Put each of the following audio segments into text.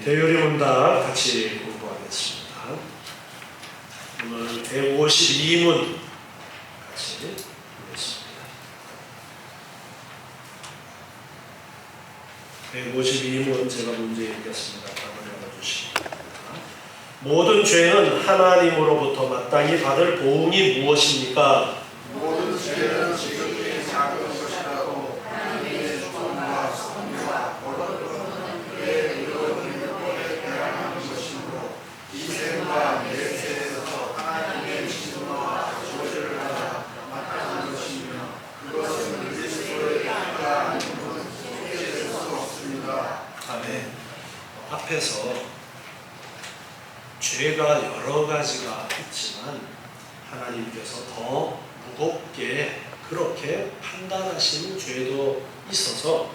대요리 문답 같이 공부하겠습니다. 오늘 152문 같이 보겠습니다. 152문 제가 문제 읽겠습니다. 답을 읽어주십니다. 모든 죄는 하나님으로부터 마땅히 받을 보응이 무엇입니까? 모든 죄는 지극히 작은 것이라도 하나님의 주권과 섭리와 거룩은 그의 의로운 율법에 대항하는 것이므로 이생과 내세에서 하나님의 진노와 저주를 받아 마땅한 것이며 그것은 그리스도의 피가 아니면 속죄될 수 없습니다. 아멘. 앞에서 죄가 여러 가지가 있지만 하나님께서 더 무겁게 그렇게 판단하시는 죄도 있어서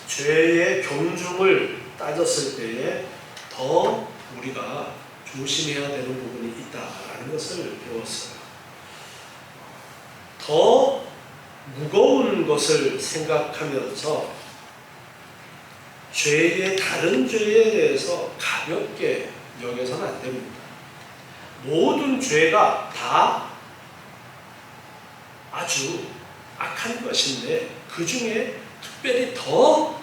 죄의 경중을 따졌을 때에 더 우리가 조심해야 되는 부분이 있다라는 것을 배웠어요. 더 무거운 것을 생각하면서 다른 죄에 대해서 가볍게 여겨서는 안 됩니다. 모든 죄가 다 아주 악한 것인데 그 중에 특별히 더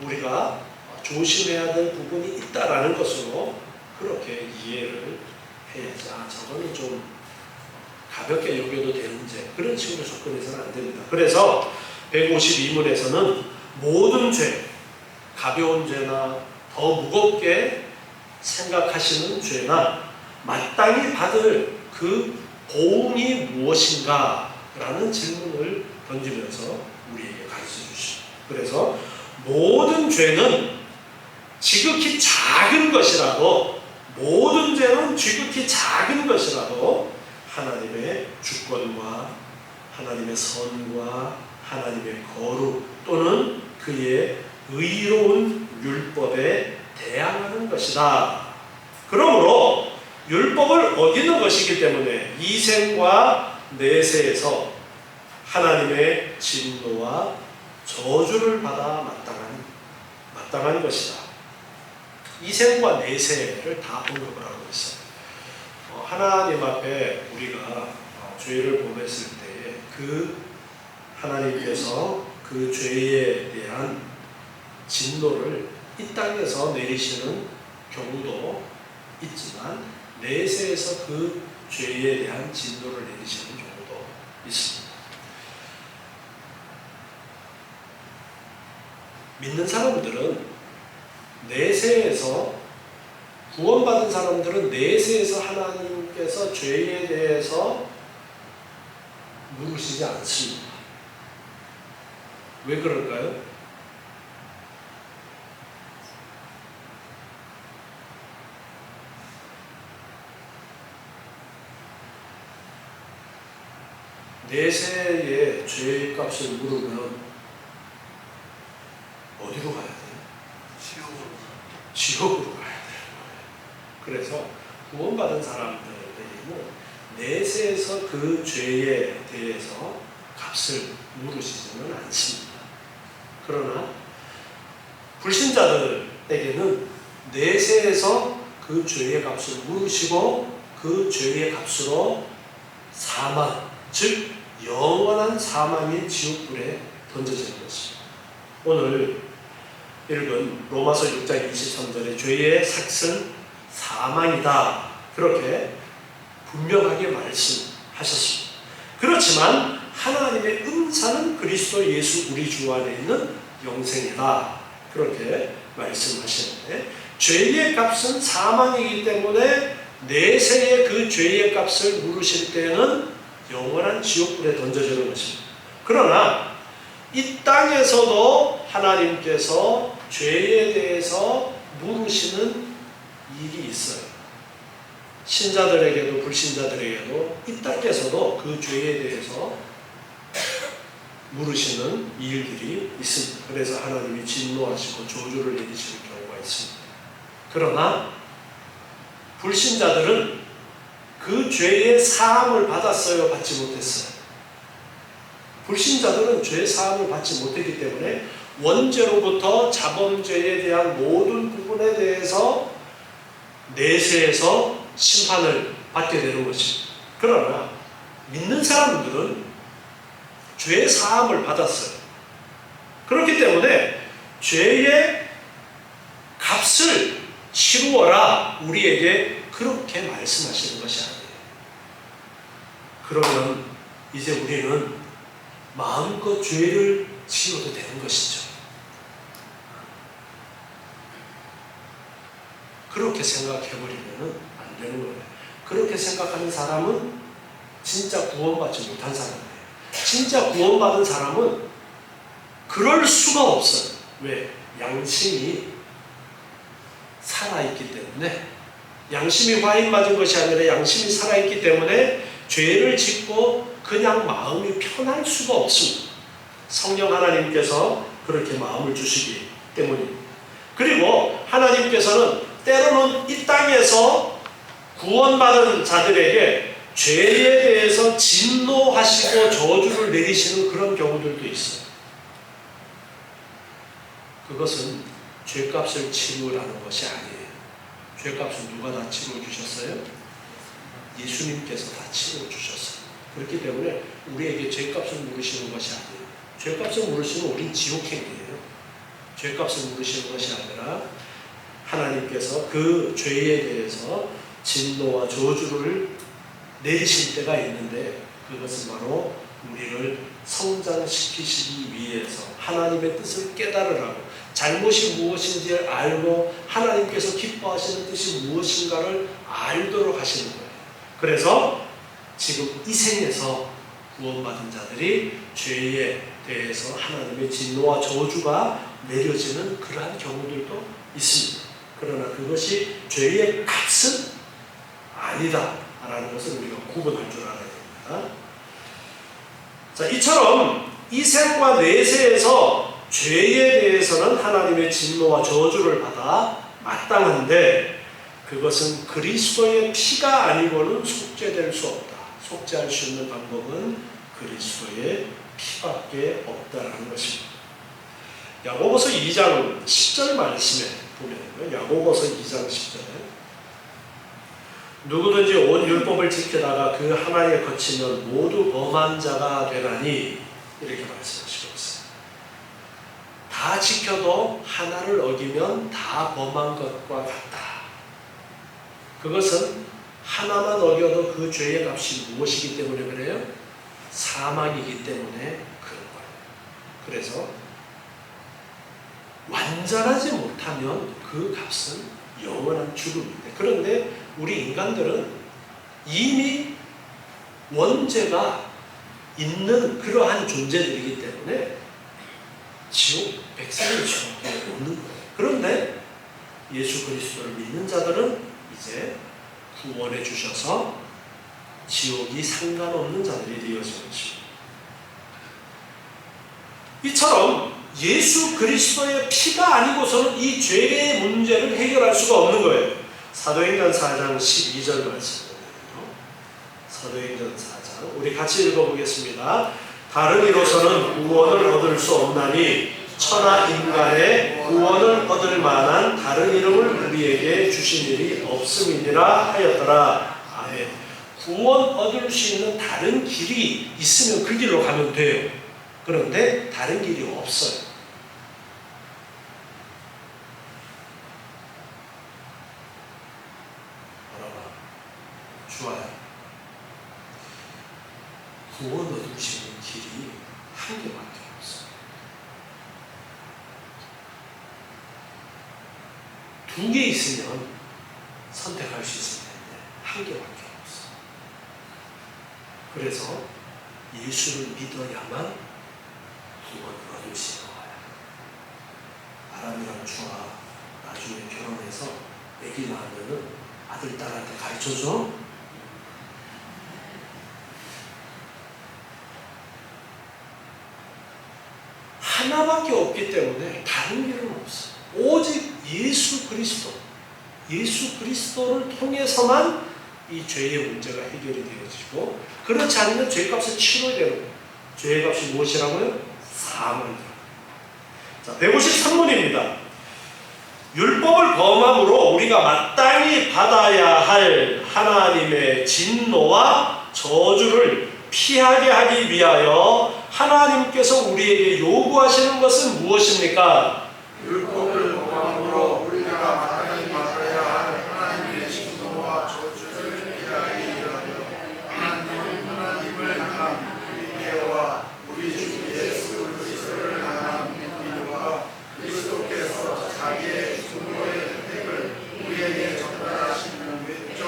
우리가 조심해야 될 부분이 있다라는 것으로 그렇게 이해를 해야지. 저거는 좀 가볍게 여겨도 되는 죄, 그런 식으로 접근해서는 안 됩니다. 그래서 152문에서는 모든 죄, 가벼운 죄나 더 무겁게 생각하시는 죄나 마땅히 받을 그 보응이 무엇인가 라는 질문을 던지면서 우리에게 가르쳐 주십니다. 그래서 모든 죄는 지극히 작은 것이라도 하나님의 주권과 하나님의 선과 하나님의 거룩 또는 그의 의로운 율법에 대항하는 것이다. 그러므로 율법을 어기는 것이기 때문에 이생과 내세에서 하나님의 진노와 저주를 받아 마땅한 것이다. 이생과 내세를 다 언급을 하고 있어요. 하나님 앞에 우리가 죄를 범했을 때에 그 하나님께서 그 죄에 대한 진노를 이 땅에서 내리시는 경우도 있지만 내세에서 그 죄에 대한 진노를 내리시는 경우도 있습니다. 믿는 사람들은 내세에서 구원받은 사람들은 내세에서 하나님께서 죄에 대해서 물으시지 않습니다. 왜 그럴까요? 내세의 죄의 값을 물으면 어디로 가야 돼요? 지옥으로 가야 돼요. 그래서 구원받은 사람들에게는 내세에서 그 죄에 대해서 값을 물으시지는 않습니다. 그러나 불신자들에게는 내세에서 그 죄의 값을 물으시고 그 죄의 값으로 사망, 즉 영원한 사망의 지옥불에 던져지는 것입니다. 오늘 읽은 로마서 6장 23절에 죄의 삭은 사망이다. 그렇게 분명하게 말씀하셨습니다. 그렇지만 하나님의 은사는 그리스도 예수 우리 주 안에 있는 영생이다. 그렇게 말씀하시는데 죄의 값은 사망이기 때문에 내세의 그 죄의 값을 물으실 때는 영원한 지옥불에 던져지는 것입니다. 그러나 이 땅에서도 하나님께서 죄에 대해서 물으시는 일이 있어요. 신자들에게도 불신자들에게도 이 땅에서도 그 죄에 대해서 물으시는 일들이 있습니다. 그래서 하나님이 진노하시고 저주를 내리시는 경우가 있습니다. 그러나 불신자들은 그 죄의 사함을 받았어요? 받지 못했어요? 불신자들은 죄의 사함을 받지 못했기 때문에 원죄로부터 자범죄에 대한 모든 부분에 대해서 내세에서 심판을 받게 되는 것입니다. 그러나 믿는 사람들은 죄의 사함을 받았어요. 그렇기 때문에 죄의 값을 치루어라 우리에게 그렇게 말씀하시는 것이 아니에요. 그러면 이제 우리는 마음껏 죄를 지어도 되는 것이죠. 그렇게 생각해버리면 안 되는 거예요. 그렇게 생각하는 사람은 진짜 구원받지 못한 사람이에요. 진짜 구원받은 사람은 그럴 수가 없어요. 왜? 양심이 살아있기 때문에, 양심이 화인 맞은 것이 아니라 양심이 살아있기 때문에 죄를 짓고 그냥 마음이 편할 수가 없습니다. 성령 하나님께서 그렇게 마음을 주시기 때문입니다. 그리고 하나님께서는 때로는 이 땅에서 구원받은 자들에게 죄에 대해서 진노하시고 저주를 내리시는 그런 경우들도 있어요. 그것은 죄값을 치르라는 것이 아니에요. 죄값은 누가 다 치러 주셨어요? 예수님께서 다 치러 주셨어요. 그렇기 때문에 우리에게 죄값을 물으시는 것이 아니에요. 죄값을 물으시면 우린 지옥행이에요. 죄값을 물으시는 것이 아니라 하나님께서 그 죄에 대해서 진노와 저주를 내리실 때가 있는데, 그것은 바로 우리를 성장시키시기 위해서 하나님의 뜻을 깨달으라고, 잘못이 무엇인지를 알고 하나님께서 기뻐하시는 뜻이 무엇인가를 알도록 하시는 거예요. 그래서 지금 이 생에서 구원받은 자들이 죄에 대해서 하나님의 진노와 저주가 내려지는 그러한 경우들도 있습니다. 그러나 그것이 죄의 값은 아니다라는 것을 우리가 구분할 줄 알아야 됩니다. 자, 이처럼 이 생과 내세에서 죄에 대해서는 하나님의 진노와 저주를 받아 마땅한데, 그것은 그리스도의 피가 아니고는 속죄될 수 없다. 속죄할 수 있는 방법은 그리스도의 피밖에 없다라는 것입니다. 야고보서 2장 10절 말씀에 보면, 야고보서 2장 10절에 누구든지 온 율법을 지키다가 그 하나에 거치면 모두 범한 자가 되나니, 이렇게 말씀하시고 있어요. 다 지켜도 하나를 어기면 다 범한 것과 같다. 그것은 하나만 어겨도 그 죄의 값이 무엇이기 때문에 그래요? 사망이기 때문에 그런 거예요. 그래서 완전하지 못하면 그 값은 영원한 죽음인데, 그런데 우리 인간들은 이미 원죄가 있는 그러한 존재들이기 때문에 지옥, 백성의 지옥에 없는 거예요. 그런데 예수 그리스도를 믿는 자들은 이제 구원해 주셔서 지옥이 상관없는 자들이 되어지는 것입니다. 이처럼 예수 그리스도의 피가 아니고서는 이 죄의 문제를 해결할 수가 없는 거예요. 사도행전 4장 12절 말씀이거든요. 사도행전 4장 우리 같이 읽어보겠습니다. 다른 이로서는 구원을 얻을 수 없나니 천하 인간의 구원을 얻을 만한 다른 이름을 우리에게 주신 일이 없음이니라 하였더라. 아멘. 구원 얻을 수 있는 다른 길이 있으면 그 길로 가면 돼요. 그런데 다른 길이 없어요. 좋아요. 구원 얻을 수 있는 길이 한 개밖에 없어요. 두 개 있으면 선택할 수 있을 텐데 한 개밖에 없어요. 그래서 예수를 믿어야만 구원을 얻을 수 있는 거예요. 아람이랑 주와 나중에 결혼해서 아기 낳으면은 아들, 딸한테 가르쳐줘. 하나밖에 없기 때문에 다른 길은 없어요. 오직 예수 그리스도, 예수 그리스도를 통해서만 이 죄의 문제가 해결이 되어지고, 그렇지 않으면 죄값을 치러야 되는 거예요. 죄값이 무엇이라고요? 사망이라고. 자, 153문입니다. 율법을 범함으로 우리가 마땅히 받아야 할 하나님의 진노와 저주를 피하게 하기 위하여 하나님께서 우리에게 요구하시는 것은 무엇입니까? 율법을 범함으로 우리가 마땅히 받아야 할 하나님의 진노와 저주를 피하기 위하여 하나님을 향한 우리와 우리 주 예수 그리스도를 향한 믿음과 그리스도께서 자기의 중보의 혜택을 우리에게 전달하시는 외적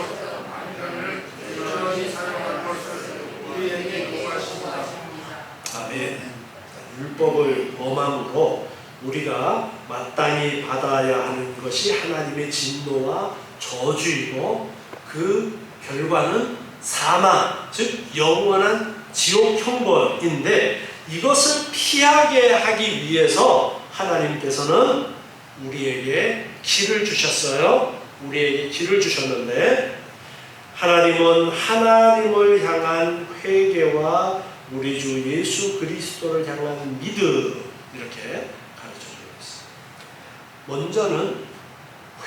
방편을 부지런히 사용할 것을 우리에게 요구하십니다. 아멘. 율법을 범함으로 우리가 마땅히 받아야 하는 것이 하나님의 진노와 저주이고 그 결과는 사망, 즉 영원한 지옥 형벌인데 이것을 피하게 하기 위해서 하나님께서는 우리에게 길을 주셨어요. 우리에게 길을 주셨는데 하나님은 하나님을 향한 회개와 우리 주 예수 그리스도를 향한 믿음 이렇게 가르쳐주고 있습니다. 먼저는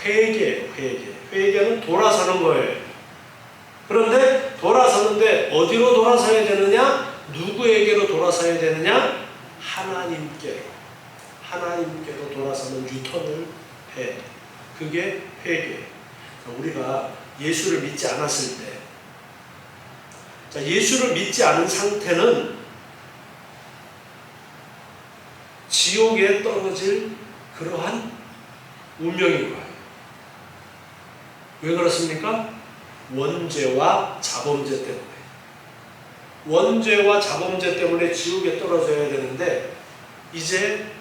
회개는 돌아서는 거예요. 그런데 돌아서는데 어디로 돌아서야 되느냐? 누구에게로 돌아서야 되느냐? 하나님께로 돌아서는 유턴을 해. 그게 회개. 우리가 예수를 믿지 않았을 때, 자, 예수를 믿지 않은 상태는 지옥에 떨어질 그러한 운명인 거예요. 왜 그렇습니까? 원죄와 자범죄 때문에. 원죄와 자범죄 때문에 지옥에 떨어져야 되는데 이제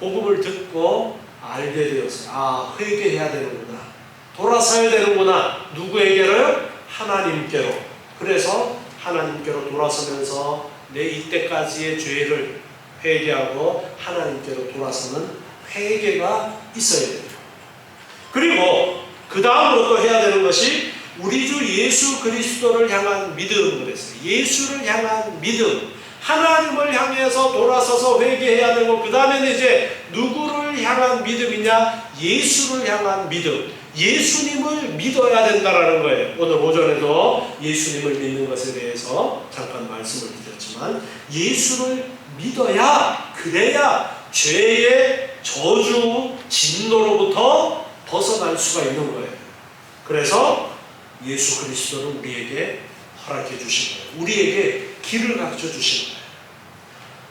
복음을 듣고 알게 되었어요. 회개해야 되는구나. 돌아서야 되는구나. 누구에게를? 하나님께로. 그래서 하나님께로 돌아서면서 내 이때까지의 죄를 회개하고 하나님께로 돌아서는 회개가 있어야 됩니다. 그리고 그 다음으로 또 해야 되는 것이 우리 주 예수 그리스도를 향한 믿음. 그랬어요. 예수를 향한 믿음. 하나님을 향해서 돌아서서 회개해야 되고 그 다음에는 이제 누구를 향한 믿음이냐? 예수를 향한 믿음. 예수님을 믿어야 된다라는 거예요. 오늘 오전에도 예수님을 믿는 것에 대해서 잠깐 말씀을 드렸지만 예수를 믿어야 그래야 죄의 저주 진노로부터 벗어날 수가 있는 거예요. 그래서 예수 그리스도를 우리에게 허락해 주신 거예요. 우리에게 길을 가르쳐 주신 거예요.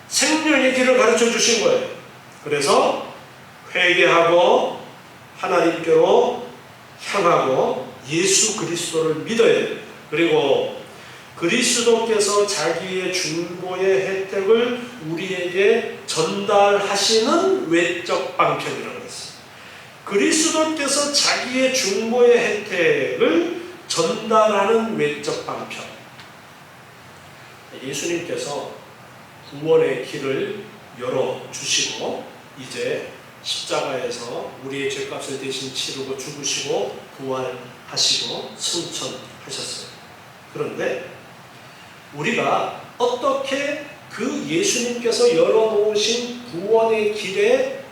생명의 길을 가르쳐 주신 거예요. 그래서 회개하고 하나님께로 향하고 예수 그리스도를 믿어야 됩니다. 그리고 그리스도께서 자기의 중보의 혜택을 우리에게 전달하시는 외적 방편이라고 했어요. 그리스도께서 자기의 중보의 혜택을 전달하는 외적 방편. 예수님께서 구원의 길을 열어주시고 이제 십자가에서 우리의 죄값을 대신 치르고 죽으시고 부활하시고 승천하셨어요. 그런데 우리가 어떻게 그 예수님께서 열어놓으신 구원의 길에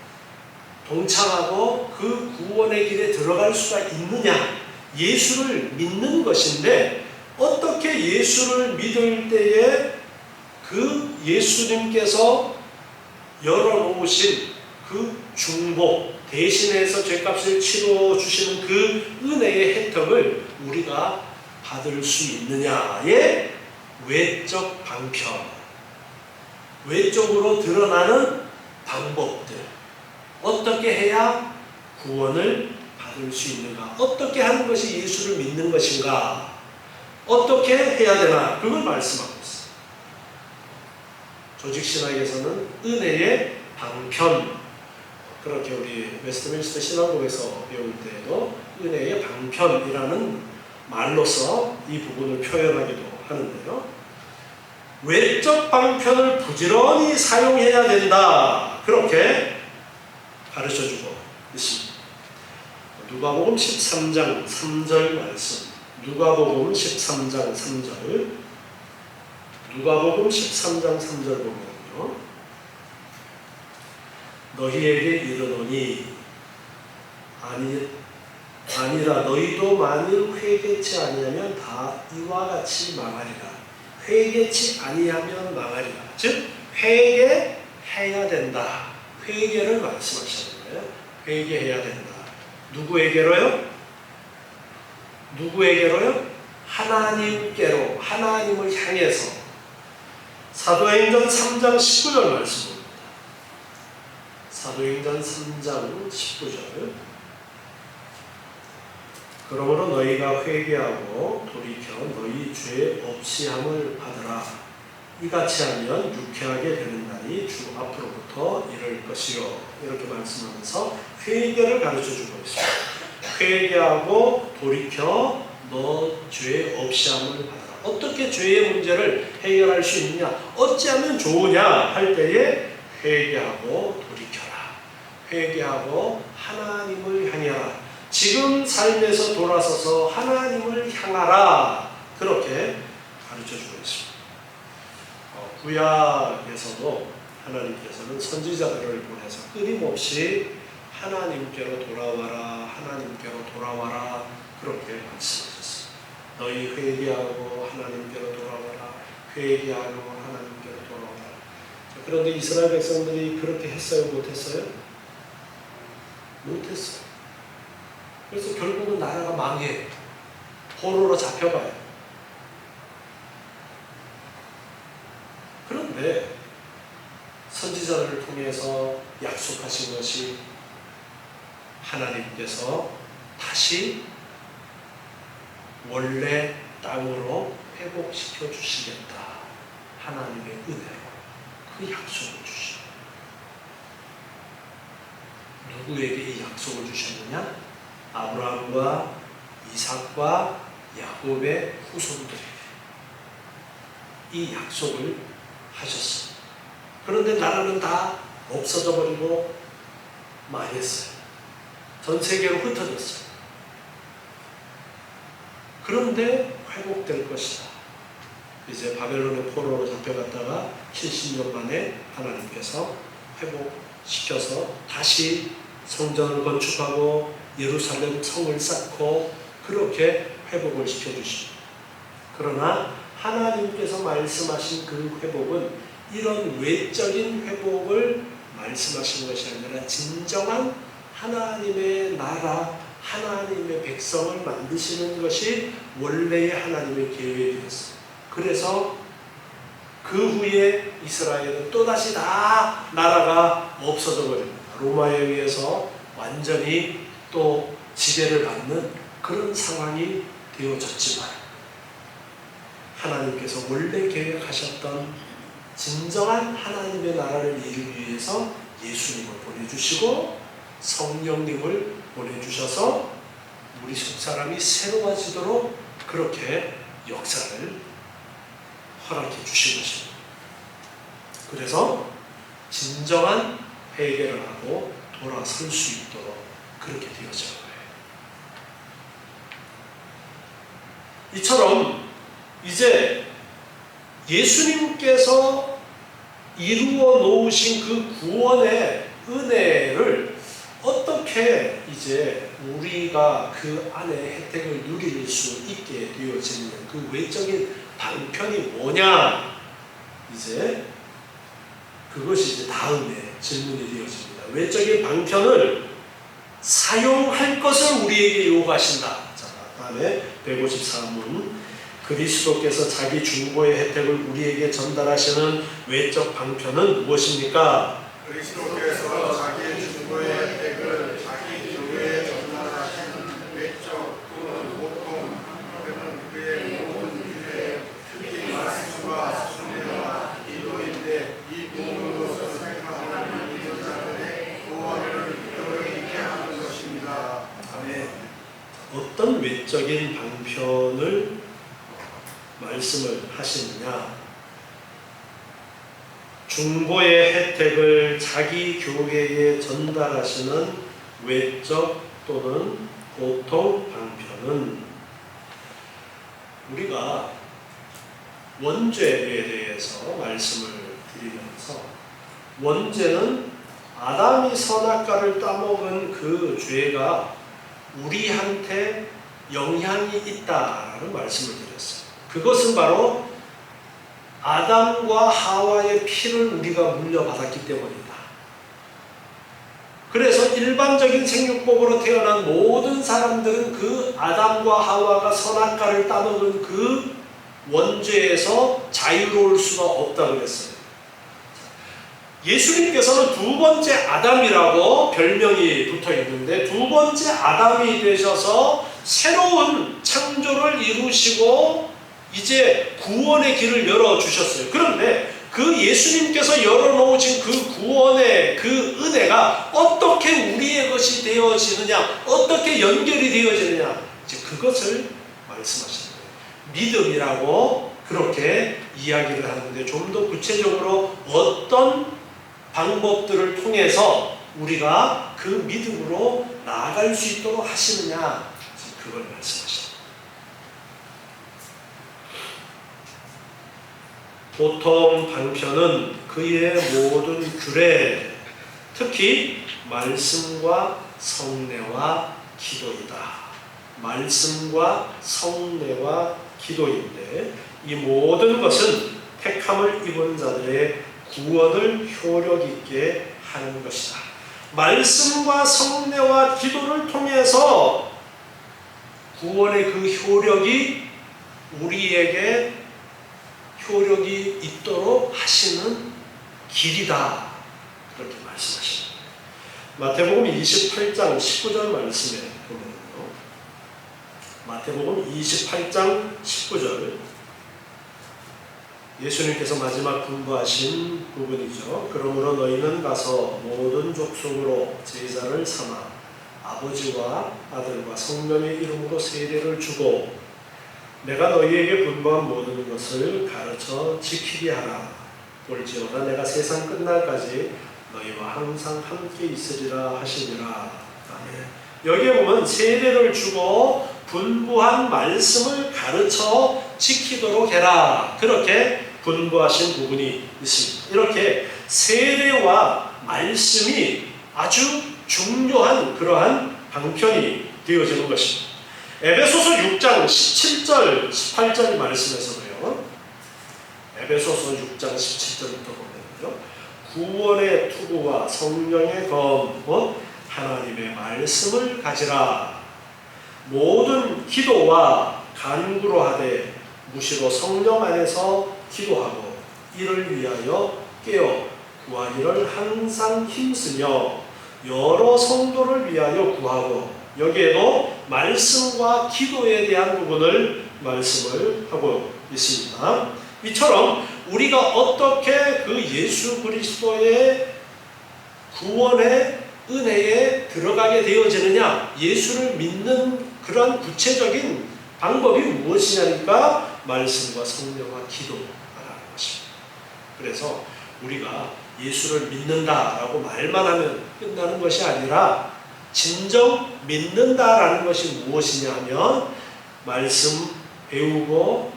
동참하고 그 구원의 길에 들어갈 수가 있느냐? 예수를 믿는 것인데 어떻게 예수를 믿을 때에 그 예수님께서 열어놓으신 그 중보, 대신해서 죄값을 치러주시는 그 은혜의 혜택을 우리가 받을 수 있느냐의 외적 방편, 외적으로 드러나는 방법들, 어떻게 해야 구원을 받을 수 있는가, 어떻게 하는 것이 예수를 믿는 것인가, 어떻게 해야 되나, 그걸 말씀하고 있어요. 조직신학에서는 은혜의 방편, 그렇게 우리 웨스트민스터 신학국에서 배울 때에도 은혜의 방편이라는 말로서 이 부분을 표현하기도 하는데요. 외적 방편을 부지런히 사용해야 된다. 그렇게 가르쳐주고 있습니다. 누가복음 13장 3절 말씀. 누가복음 13장 3절. 누가복음 13장 3절 보면요. 너희에게 이르노니 아니라 너희도 만일 회개치 아니하면 다 이와 같이 망하리라. 회개치 아니하면 망하리라. 즉 회개해야 된다. 회개를 말씀하시는 거예요. 회개해야 된다. 누구에게로요? 누구에게로요? 하나님께로, 하나님을 향해서. 사도행전 3장 19절 말씀입니다. 사도행전 3장 19절. 그러므로 너희가 회개하고 돌이켜 너희 죄 없이 함을 받으라. 이같이 하면 유쾌하게 되는 날이 주 앞으로부터 이를 것이요. 이렇게 말씀하면서 회개를 가르쳐주고 있습니다. 회개하고 돌이켜 너 죄 없이 함을 받으라. 어떻게 죄의 문제를 해결할 수 있느냐, 어찌하면 좋으냐 할 때에 회개하고 돌이켜라. 회개하고 하나님을 향해라. 지금 삶에서 돌아서서 하나님을 향하라. 그렇게 가르쳐주고 있습니다. 구약에서도 하나님께서는 선지자들을 보내서 끊임없이 하나님께로 돌아와라, 하나님께로 돌아와라 그렇게 말씀하셨어요. 너희 회개하고 하나님께로 돌아와라, 회개하고 하나님께로 돌아와라. 그런데 이스라엘 백성들이 그렇게 했어요? 못했어요? 못했어요. 그래서 결국은 나라가 망해요. 포로로 잡혀가요. 그런데 선지자들을 통해서 약속하신 것이 하나님께서 다시 원래 땅으로 회복시켜 주시겠다. 하나님의 은혜로 그 약속을 주시고, 누구에게 이 약속을 주셨느냐? 아브라함과 이삭과 야곱의 후손들에게 이 약속을 하셨어요. 그런데 나라는 다 없어져 버리고 망했어요. 전 세계로 흩어졌어요. 그런데 회복될 것이다. 이제 바벨론의 포로로 잡혀갔다가 70년 만에 하나님께서 회복시켜서 다시 성전을 건축하고 예루살렘 성을 쌓고 그렇게 회복을 시켜주십니다. 그러나 하나님께서 말씀하신 그 회복은 이런 외적인 회복을 말씀하신 것이 아니라 진정한 하나님의 나라, 하나님의 백성을 만드시는 것이 원래의 하나님의 계획이었어요. 그래서 그 후에 이스라엘은 또다시 다 나라가 없어져 버립니다. 로마에 의해서 완전히 또 지배를 받는 그런 상황이 되어졌지만 하나님께서 원래 계획하셨던 진정한 하나님의 나라를 이루기 위해서 예수님을 보내주시고 성령님을 보내주셔서 우리 속사람이 새로워지도록 그렇게 역사를 허락해 주신 것입니다. 그래서 진정한 회개를 하고 돌아설 수 있도록 그렇게 되어진 거예요. 이처럼 이제 예수님께서 이루어 놓으신 그 구원의 은혜를 어떻게 이제 우리가 그 안에 혜택을 누릴 수 있게 되어지는 그 외적인 방편이 뭐냐? 이제 그것이 이제 다음에 질문이 되어집니다. 외적인 방편을 사용할 것을 우리에게 요구하신다. 자, 다음에 154문. 그리스도께서 자기 중보의 혜택을 우리에게 전달하시는 외적 방편은 무엇입니까? 그리스도께서 자기 중보의 혜택을 자기 교회에 전달하시는 외적 또는 보통 방편은 그의 모든 교회, 특히 말씀과 순례와 기도인데 이 부분으로서 생각하는 믿음자들의 구원을 여러 있게 하는 것입니다. 아멘. 어떤 외적인 방편을 말씀을 하시느냐? 중보의 혜택을 자기 교회에 전달하시는 외적 또는 보통 방편은 우리가 원죄에 대해서 말씀을 드리면서 원죄는 아담이 선악과를 따먹은 그 죄가 우리한테 영향이 있다라는 말씀을 드렸어요. 그것은 바로 아담과 하와의 피를 우리가 물려받았기 때문이다. 그래서 일반적인 생육법으로 태어난 모든 사람들은 그 아담과 하와가 선악과를 따먹은 그 원죄에서 자유로울 수가 없다고 그랬어요. 예수님께서는 두 번째 아담이라고 별명이 붙어 있는데, 두 번째 아담이 되셔서 새로운 창조를 이루시고 이제 구원의 길을 열어주셨어요. 그런데 그 예수님께서 열어놓으신 그 구원의 그 은혜가 어떻게 우리의 것이 되어지느냐, 어떻게 연결이 되어지느냐, 이제 그것을 말씀하시는 거예요. 믿음이라고 그렇게 이야기를 하는데, 좀 더 구체적으로 어떤 방법들을 통해서 우리가 그 믿음으로 나아갈 수 있도록 하시느냐, 그걸 말씀하십니다. 보통 방편은 그의 모든 규례, 특히 말씀과 성례와 기도이다. 말씀과 성례와 기도인데, 이 모든 것은 택함을 입은 자들의 구원을 효력 있게 하는 것이다. 말씀과 성례와 기도를 통해서 구원의 그 효력이 우리에게 효력이 있도록 하시는 길이다. 그렇게 말씀하십니다. 마태복음 28장 19절 말씀에 보면요, 마태복음 28장 19절, 예수님께서 마지막 분부하신 부분이죠. 그러므로 너희는 가서 모든 족속으로 제자를 삼아 아버지와 아들과 성령의 이름으로 세례를 주고 내가 너희에게 분부한 모든 것을 가르쳐 지키게 하라. 볼지어다 내가 세상 끝날까지 너희와 항상 함께 있으리라 하시니라. 아멘. 여기에 보면 세례를 주고 분부한 말씀을 가르쳐 지키도록 해라, 그렇게 분부하신 부분이 있습니다. 이렇게 세례와 말씀이 아주 중요한 그러한 방편이 되어지는 것입니다. 에베소서 6장 17절 18절 말씀에서도요, 에베소서 6장 17절부터 보면요, 구원의 투구와 성령의 검, 하나님의 말씀을 가지라. 모든 기도와 간구로 하되 무시로 성령 안에서 기도하고 이를 위하여 깨어 구하기를 항상 힘쓰며 여러 성도를 위하여 구하고, 여기에도 말씀과 기도에 대한 부분을 말씀을 하고 있습니다. 이처럼 우리가 어떻게 그 예수 그리스도의 구원의 은혜에 들어가게 되어지느냐, 예수를 믿는 그런 구체적인 방법이 무엇이냐니까 말씀과 성령과 기도라는 것입니다. 그래서 우리가 예수를 믿는다라고 말만 하면 끝나는 것이 아니라 진정 믿는다라는 것이 무엇이냐 하면 말씀 배우고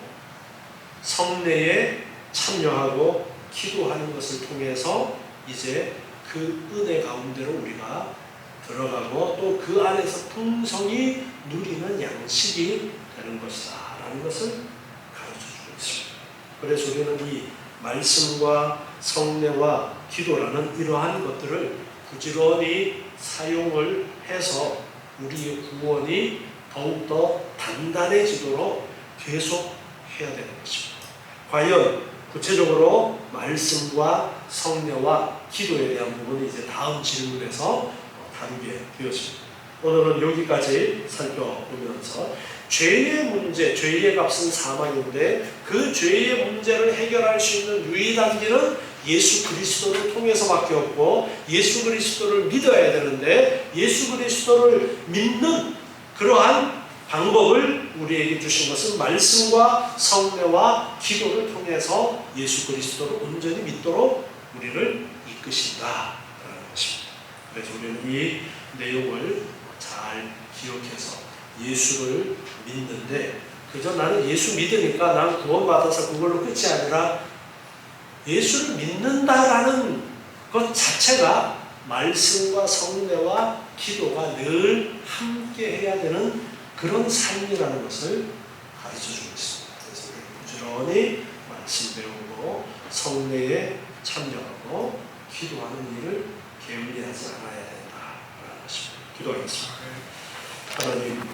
성례에 참여하고 기도하는 것을 통해서 이제 그 은혜 가운데로 우리가 들어가고 또 그 안에서 풍성히 누리는 양식이 되는 것이다 라는 것을 가르쳐주고 있습니다. 그래서 우리는 이 말씀과 성례와 기도라는 이러한 것들을 부지런히 사용을 해서 우리의 구원이 더욱더 단단해지도록 계속 해야 되는 것입니다. 과연 구체적으로 말씀과 성례와 기도에 대한 부분이 이제 다음 질문에서 다루게 되었습니다. 오늘은 여기까지 살펴보면서 죄의 문제, 죄의 값은 사망인데 그 죄의 문제를 해결할 수 있는 유일한 길은 예수 그리스도를 통해서밖에 없고, 예수 그리스도를 믿어야 되는데 예수 그리스도를 믿는 그러한 방법을 우리에게 주신 것은 말씀과 성례와 기도를 통해서 예수 그리스도를 온전히 믿도록 우리를 이끄신다라는 것입니다. 그래서 우리는 이 내용을 잘 기억해서 예수를 믿는데, 그저 나는 예수 믿으니까 난 구원받아서 그걸로 끝이 아니라 예수를 믿는다라는 것 자체가 말씀과 성례와 기도가 늘 함께 해야 되는 그런 삶이라는 것을 가르쳐 주고 있습니다. 그래서 부지런히 말씀 배우고 성례에 참여하고 기도하는 일을 게을리하지 않아야 된다라는 것입니다. 기도하겠습니다. 하나님,